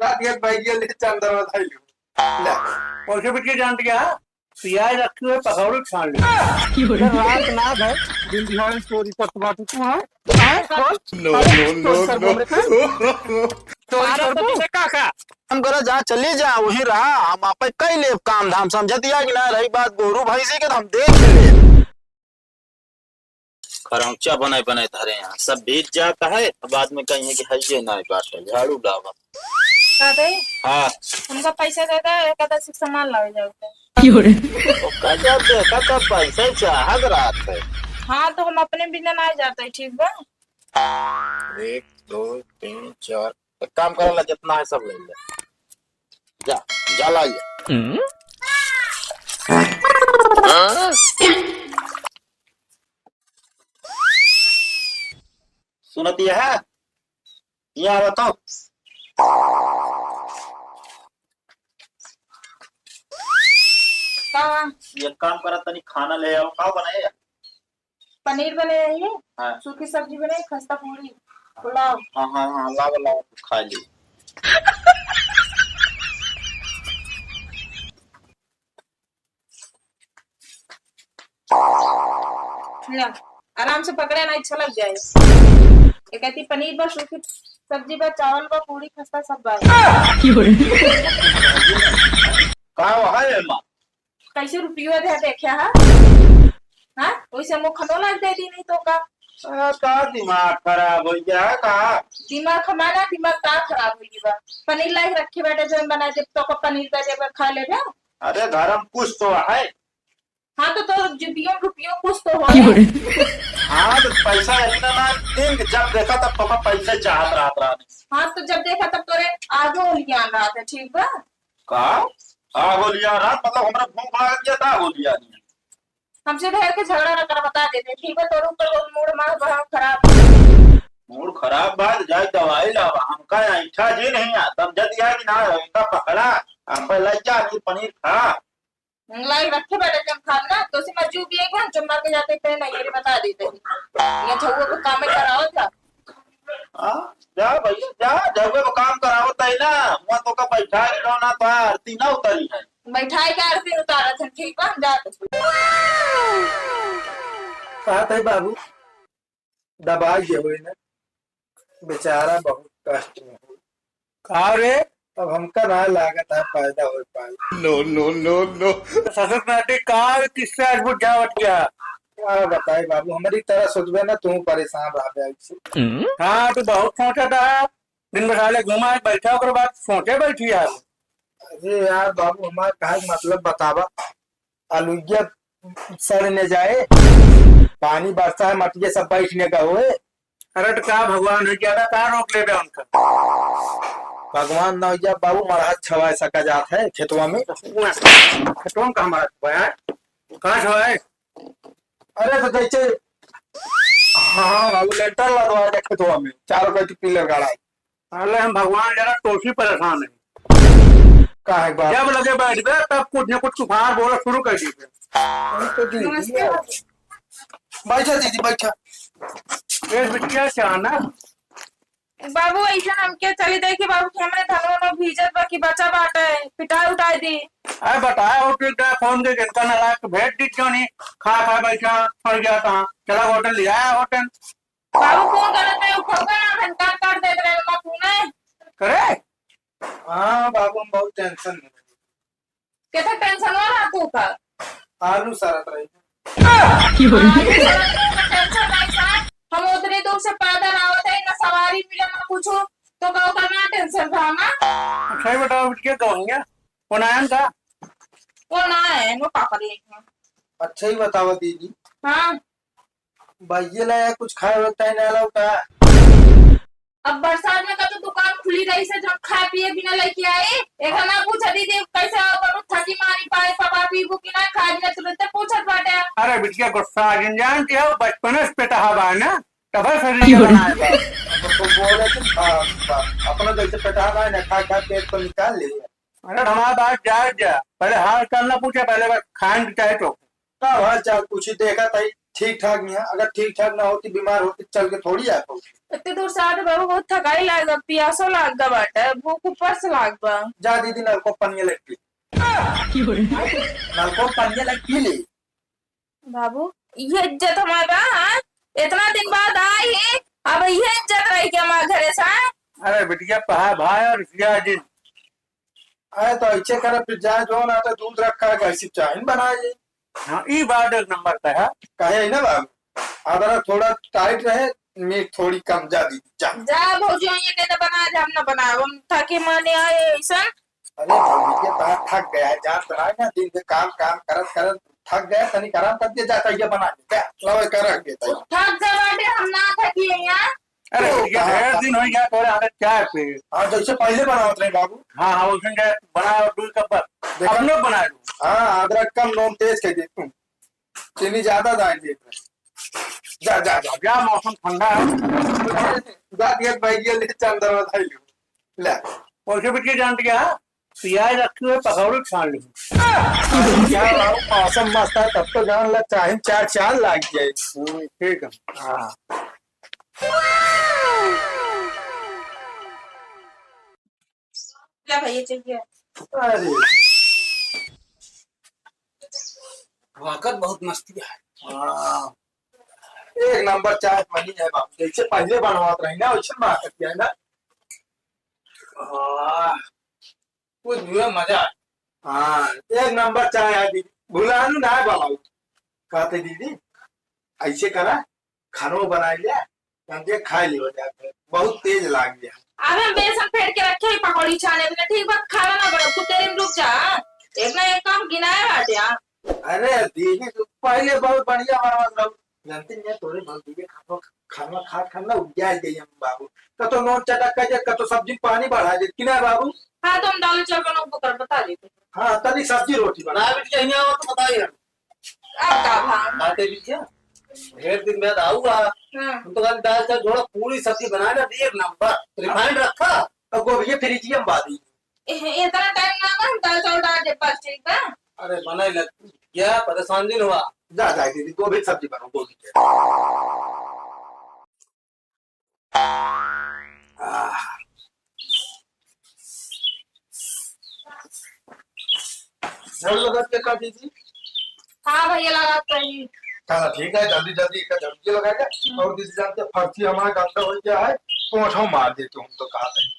दिया भाई ये ले चंदर बताई ले और के बिटिया जान दिया प्याज रखे हुए पकौड़े छान ले रात ना गए दिन दिहाड़े चोरी करत बात तू है नो नो नो नो चोरी कर काका हम करा जहाँ चली जा वही रहा हम आप कई ले काम धाम समझतिया कि ना रही बात गोरू भाई से के तो हम देख ले खरौचा बनाए बनाए धरे यहाँ सब बीत जाता है बाद में कहीं है कि है ना बात है झाड़ू डावा हाँ उनका पैसा देता है कहता है सामान लावे जाओगे तो पैसा चाहत रात है। हाँ तो हम अपने बिना ना जाते ठीक बा 1 2 3 4 एक काम करला जितना है सब ले ले जा जा लाइए सुनती है यहाँ बताओ ये काम करा तनी खाना ले आओ का बनाए पनीर बने है हाँ। सूखी सब्जी बने खस्ता पूरी पुलाव हाँ हाँ हाँ लाओ लाओ खा ली आराम से पकड़े ना अच्छा लग जाए ये कहती पनीर बा सूखी सब्जी बा चावल बा पूरी खस्ता सब बा का है मां कैसे रुपया दे देखा हाँ वैसे मुँह खनो लग दे दी नहीं तो का दिमाग खराब हो गया का दिमाग हमारा दिमाग का खराब हो गया पनीर लाइक रखे बैठे जो बना दे तो पनीर का जब खा ले ना अरे घर में कुछ तो है हाँ तो रुपयों कुछ तो हो हाँ तो पैसा इतना ना देंगे जब देखा तब पापा पैसा चाहत रहा हाँ तो जब देखा तब तोरे आगे लिया रहा था ठीक बा का गोलियां रात मतलब हमरा भूख लग गया था गोलियां नहीं हमसे ढेर के झगड़ा न कर बता देते ठीक है तोर ऊपर मूड मार बड़ा खराब मूड खराब बात जाए दवाई लावा हमका ऐठा जी नहीं आ तब जद दिया कि ना इनका पकड़ा हम पहले जा कि पनीर खा लाई रखे बैठे जब खाना तो सी मजू भी है क्या चुम्मा के जाते थे नहीं ये बता देते ये झगड़े को काम कराओ था जा भैया जा झगड़े को काम कराओ तई ना मुआ तो का बैठा के ना तो आरती ना उतरी है बैठाई का आरती उतारा था ठीक बा जा कहत है बाबू दबाई जे हुई ना बेचारा बहुत कष्ट में हो का रे अब हमका ना लागत है फायदा हो पाए नो नो नो नो ससुर नाटे का किससे आज बुझ जावट गया क्या बताए बाबू हमारी तरह सोचबे ना तू परेशान रह जाए से हाँ तो बहुत सोचा था दिन भर साले घुमा बैठा ओकर बाद सोचे बैठी यार अरे यार बाबू हमारा कहा मतलब बतावा आलूगिया सड़ने जाए पानी बरसा है मटिया सब बैठने का हुए अरे तो का भगवान हो ज्यादा का रोक ले उनका भगवान न या बाबू मरहत छवा सका जात है खेतवा में खेतवा में कहा मरहत कहाँ छवा है अरे तो जैसे हाँ बाबू लेंटर लगवा दे खेतवा में 4 रुपए की पिलर गाड़ा अरे हम भगवान जरा टोसी परेशान है का है जब लगे बैठ गए तब कुछ न कुछ सुखार बोला शुरू कर दी बैठा दीदी बैठा बिटिया चाहना बाबू ऐसा हम क्या चली दे कि बाबू के हमने धनवा में भीजत बा कि बचा बाटे पिटाई उठाई दी अरे बताया हो कि फोन के गिनका ना लाख भेट दी क्यों नहीं खा खा बैठा पड़ गया था चला होटल ले आया होटल बाबू फोन करते हैं उठोगा ना घंटा कर दे रहे हैं फोन करे हाँ बाबू हम बहुत टेंशन में कितना टेंशन हो रहा तू का आलू सरत रही हम उतनी दूर से पैदल आवत है ना सवारी मिले ना पूछो तो गाँव का ना टेंशन था ना अच्छा बेटा उठ के कहूँगा कौन आया था वो ना है वो पापा देख अच्छा ही बताओ दीदी हाँ भैया लाया कुछ खाए होता है ना लौटा अब बरसात में का तो दुकान खुली रही से जब खाए पिए बिना लेके आए एक ना पूछा दीदी कैसे करूँ थकी मारी पाए पापा पीबू कि ना खाए बिना तुरंत पूछत बाटे अरे बिटिया गुस्सा आ गई जानती हो बचपन से पेटा हवा है ना तब शरीर बनाया तो बोले अपना जैसे पेटा हवा है ना खा खा पेट को निकाल लिया अरे हमारा बात जा पहले हाल चाल ना पूछे पहले बस खान चाहे तो हाल चाल पूछी देखा था ठीक ठाक नहीं है। अगर ठीक ठाक ना होती, बीमार होती, चल के थोड़ी आ पाती। इतनी दूर से आते बाबू बहुत थकाई लाग पियासो लाग गा बाटे भूख ऊपर से लाग बा। जा दीदी नलको पनिया लगती, नलको पनिया लगती ले। बाबू ये इज्जत हमारे बा हाँ? इतना दिन बाद आई है अब ये इज्जत रही क्या हमारे घरे से हाँ? अरे बिटिया पहा भाई और रिया जी अरे तो ऐसे करे फिर जाए जो ना तो दूध रखा है ऐसी चाय बनाए। हाँ ई बात एक नंबर का है कहे ना बाबू। अदरक थोड़ा टाइट रहे, मीट थोड़ी कम जा दी जा। जा भौजी ये कहते बना जा हम ना बनाए हम थके माने आए ऐसा। अरे भौजी के पास थक गया है, जान बनाए ना दिन से काम काम करत करत थक गया, तनिक आराम करके जाता ये बना दे क्या लवे कर रख देता। थक जा बाटे हम ना थकी है यहाँ। अरे ये ढेर दिन हो गया तोरे आदत क्या है पे। हाँ जैसे पहले बनावत रहे बाबू। हाँ हाँ उसने क्या बना और दूध का पर हम लोग बना दो। हाँ अदरक कम नून तेज कर दे तुम, चीनी ज्यादा डाल दे। जा जा जा क्या मौसम ठंडा है। जा दिया बैगिया ले चंदर बताई ले ले और के बिटिया जान गया प्याज रखे हुए पकौड़े छान ली। क्या मौसम मस्त है तब तो जान लग चाहे चार चार लाग जाए। ठीक है हाँ क्या भैया चाहिए। अरे वाकत बहुत मस्ती है। हाँ एक नंबर चाय बनी है बाबू, जैसे पहले बनवाते रही ना वैसे बना सकती है ना। कुछ भी मजा। हाँ एक नंबर चाय है दीदी, भुलानु ना है बाबू। कहते दीदी ऐसे करा खानो बना लिया समझे खा लियो जाके बहुत तेज लाग गया। अब हम बेसन फेंट के रखे पकौड़ी छाने में ठीक बात खाना ना बनो तू तेरे में रुक जा एक ना एक काम गिनाए बाटे यार। अरे दीदी तू पहले बहुत बढ़िया बनवात रहो, जानती नहीं तोरे बहुत दीदी खानो खाना खा खाना उजाल दे हम बाबू। कतो नोट चटक कर दे, कतो सब्जी पानी बढ़ा दे कि ना बाबू। हाँ तो हम दाल चावल बनाओ कर बता देते। हाँ तनी सब्जी रोटी बना ना बिटिया यहाँ आओ तो बताइए अब का भाव बातें बिटिया ढेर दिन बाद आऊंगा। हम तो दाल चावल थोड़ा पूरी सब्जी बना ना एक नंबर रिफाइंड रखा और गोभी फ्रिज में बादी। इतना टाइम ना हम दाल चावल डाल दे पास ठीक है। अरे बना लग क्या परेशान दिन हुआ। जा जा दीदी गोभी सब्जी बनाओ गोभी के। झड़ लगा के का दीदी। हाँ भैया लगाते हैं। चलो ठीक है जल्दी जल्दी इसका झड़की लगा के और दीदी जानते फर्ची हमारा गंदा हो गया है पोछो मार देते हम तो कहते हैं।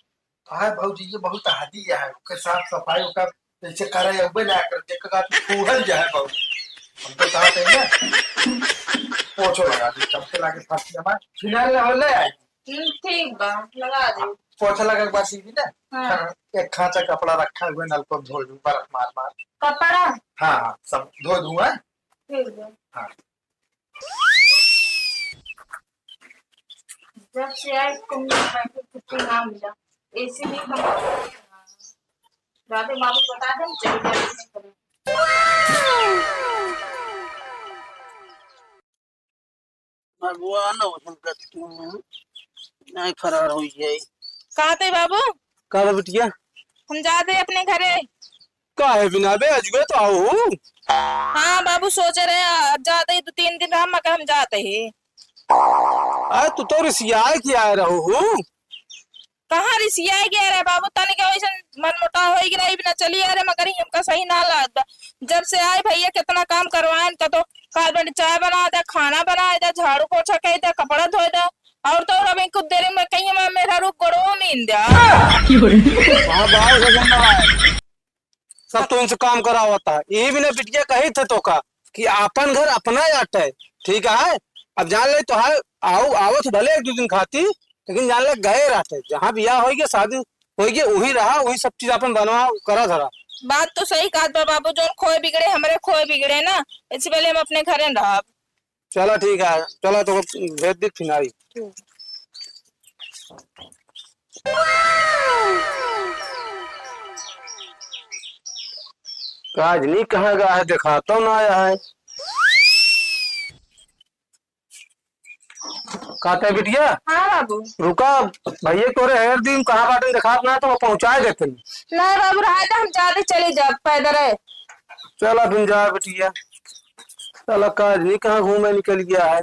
हाँ भाजी ये बहुत हादी है उसके साफ सफाई का जैसे करे अब ना कर देख का फूहल जाए बहुत। हम तो कहते हैं ना पोछो लगा दे चमके लगा के फर्ची हमारा फिनाइल हो ले आई। ठीक बा लगा दे पोछा लगा के बाद दीदी ना एक खांचा कपड़ा रखा हुआ नल पर धो दूं बर्फ मार मार। कपड़ा हाँ हाँ सब धो दूंगा। ठीक है। हाँ जब से आए तुम छुट्टी ना मिला ऐसे ही हम राधे बाबू बता दें चलिए भगवान नहीं फरार हो जाए। कहा थे बाबू का बिटिया हम जाते अपने घरे। का है बिना बे अजगे तो आओ। हाँ बाबू सोच रहे जाते ही 2-3 दिन रहा मगर हम जाते ही। अरे तू तो रिसियाए की आ रहो हूँ। कहाँ रिसिया गया रे बाबू तने क्या वैसे मन मोटा हो गया रही बिना चली आ रे मगर ही हमका सही ना लगता। जब से आए भैया कितना काम करवाए का तो काल चाय बना दे खाना बना दे झाड़ू पोछा कह दे कपड़ा धो दे और तो अभी कुछ देर में कहीं मैं मेरा रूप गड़ो मीन दिया। सब तो इनसे काम करा होता है ये भी ना बिटिया कही थे तो का कि अपन घर अपना जाता है ठीक है। अब जान ले तो है आओ आओ तो भले 1-2 दिन खाती लेकिन जान ले गए रहते जहाँ बियाह हो गया शादी हो गया वही रहा वही सब चीज अपन बनवा करा धरा। बात तो सही कहा बाबू जो खोए बिगड़े हमारे खोए बिगड़े ना इससे पहले हम अपने घर रहा। चलो ठीक है चलो तो भेज दी फिनारी। काजनी कहाँ गया है दिखाता ना आया है। कहते बिटिया हाँ बाबू रुका भैया तोरे हेर दिन कहाँ बाटे दिखा ना तो पहुँचा देते नहीं बाबू रहा था हम जाते चली जा पैदल है। चलो फिर जा बिटिया साला का नहीं कहाँ घूमे निकल गया है।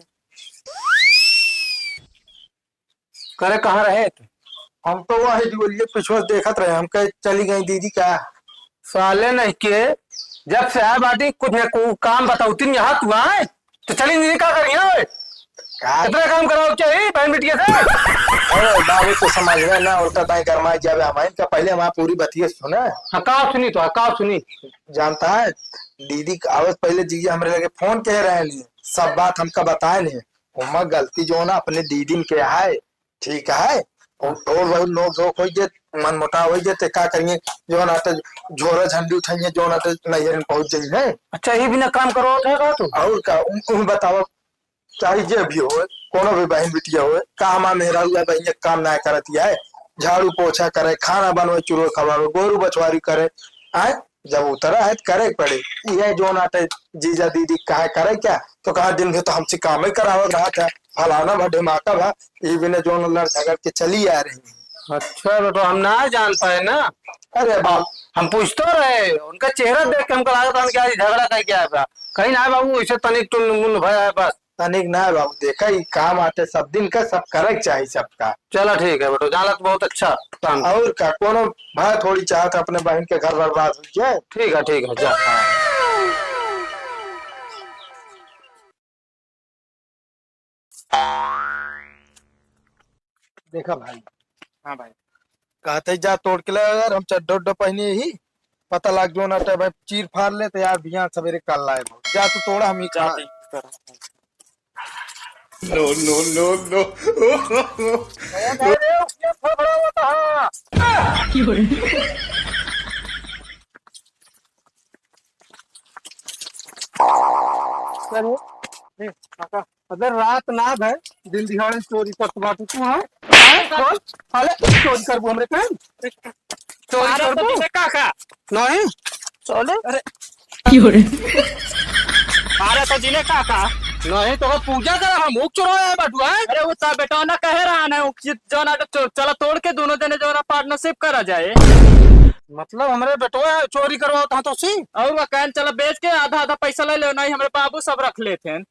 करे कहाँ रहे थे? हम तो वही बोलिए पिछुआ देखत रहे, हम कहे चली गई दीदी का। साले नहीं के जब से आए बाटी कुछ न कुछ काम बताओ तीन यहाँ तू आए तो चली नहीं क्या करिए कितना काम कराओ चाहिए बहन बिटिया से। अरे बाबू तो समझ रहे ना, उल्टा दाई गरमाई जावे हमारे का। पहले हमारा पूरी बतिया सुना। हाँ कहा सुनी तो कहा सुनी। जानता है दीदी आवत पहले जीजा हमरे लगे फोन कह रहे हैं, सब बात हमका बताए नहीं। उमा गलती जो ना अपने दीदी के है, ठीक है। और बहुत नोक झोंक हो जे, मन मुटाव हो जे, का करिए जो ना तो झोरा झंडी उठाइए, जो ना तो नैहर में पहुंच जाइए। अच्छा ये बिना काम करो तो और का उनको बताओ, चाहे जे भी हो कोनो भी बहन बिटिया हो, काम मेहरा हुआ बहन काम ना करती है, झाड़ू पोछा करे, खाना बनवे, चूरो खवावे, गोरू बछवारी करे। आए जब उतरा है तो करे पड़े। ये जो नाटे जीजा दीदी कहा करे क्या, तो कहा दिन भर तो हमसे काम ही करावा रहा था, फलाना भा ढिमाका भा, ये बिना जो लड़ झगड़ के चली आ रही है। अच्छा तो हम ना जान पाए ना। अरे बाप, हम पूछ तो रहे, उनका चेहरा देख के हमको लगा था क्या झगड़ा का क्या है कहीं ना बाबू ऐसे तनिक टुन भया है बस। तनिक ना बाबू, देखा ही काम आते सब दिन का, सब करे चाहिए सबका। चलो ठीक है बेटो, जाना तो बहुत अच्छा काम। और का कोनो भाई थोड़ी चाहत अपने बहन के घर बर्बाद हो जाए। ठीक है जा। देखा भाई, हाँ भाई कहते जा तोड़ के ले, अगर हम चड्डो उड्डो पहने ही पता लग जो ना भाई चीर फाड़ ले तो यार बिहान सवेरे कल लाए जा तो तोड़ा हम ही खा। No, no, no, no. अगर रात ना भय दिन दिहाड़े चोरी कर बात तू है चोरी कर हमरे कहीं चोरी कर काका नहीं चले। अरे अरे तो जिले काका नहीं तो पूजा कर हम मुख चुराया है बटुआ। अरे वो सब बेटा ना कह रहा है जो ना चला तोड़ के दोनों जने जो ना पार्टनरशिप करा जाए। मतलब हमारे बेटवा चोरी करवाओ था तो सी और वो कहन चला बेच के आधा आधा पैसा ले लो, नहीं हमारे बाबू सब रख लेते हैं।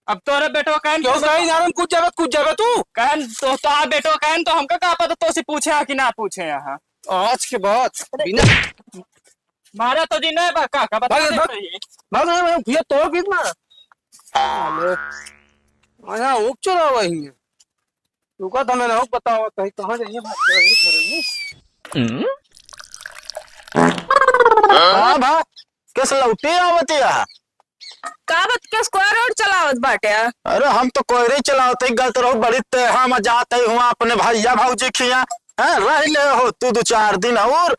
अब तोरे बेटो कहन क्यों कहीं जा रहा कुछ जावे तू कहन तो आ बेटो कहन तो हमका का पता तो से पूछे कि ना पूछे यहाँ आज के बाद बिना मारा तो जी नहीं बा काका बता दे भाग सही। भाग ये तो कितना आया उक चला वही रुका था मैंने हुक बताओ कहीं कहां जाइए हां भा किस लौटे आवतिया काबत के स्क्वायर रोड चलावत बाटे। अरे हम तो कोयरे चलाते गलत रहो बड़ी ते हम जाते हुआ अपने भैया भौजी खिया हैं रह ले हो तू 2-4 दिन और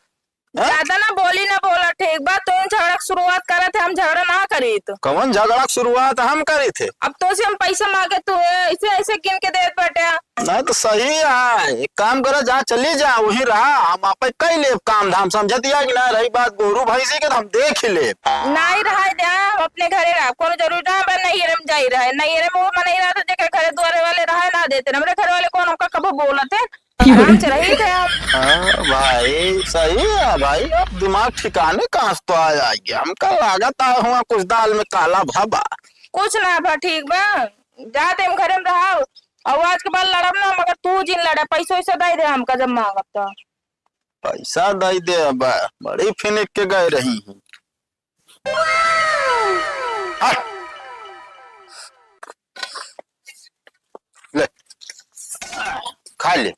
ज्यादा ना बोली ना बोला ठीक बात। तो झगड़ा की शुरुआत करे थे, हम झगड़ा ना करी तो कौन झगड़ा की शुरुआत हम करी थे। अब तो से हम पैसा मांगे तो ऐसे ऐसे गिन के देत बाटे। नहीं तो सही है, एक काम करो जहाँ चली जा वही रहा, हम आप कई ले काम धाम समझतिया कि ना। रही बात गोरू भैंसी के तो हम देख ही ले नहीं रहा जा हम अपने घरे रहा कोनो जरूरी ना बन नहीं रम जाई रहा नहीं रे वो मन नहीं रहा था जेकर घरे द्वारे वाले रहा ना देते हमरे घर वाले कौन हमका कबो बोलते आराम से रही थे हम। भाई सही है भाई, अब दिमाग ठिकाने कहाँ तो आ जाएगी। हमका लागत हुआ कुछ दाल में काला भाबा कुछ ना बा ठीक बा जाते हम घरे में रहा और आज के बाद लड़ब ना मगर तू जिन लड़ा पैसा वैसा दे दे हमका जब मांगब तो पैसा दे दे बड़ी फिनिक के गए रही हूँ। ले खा ले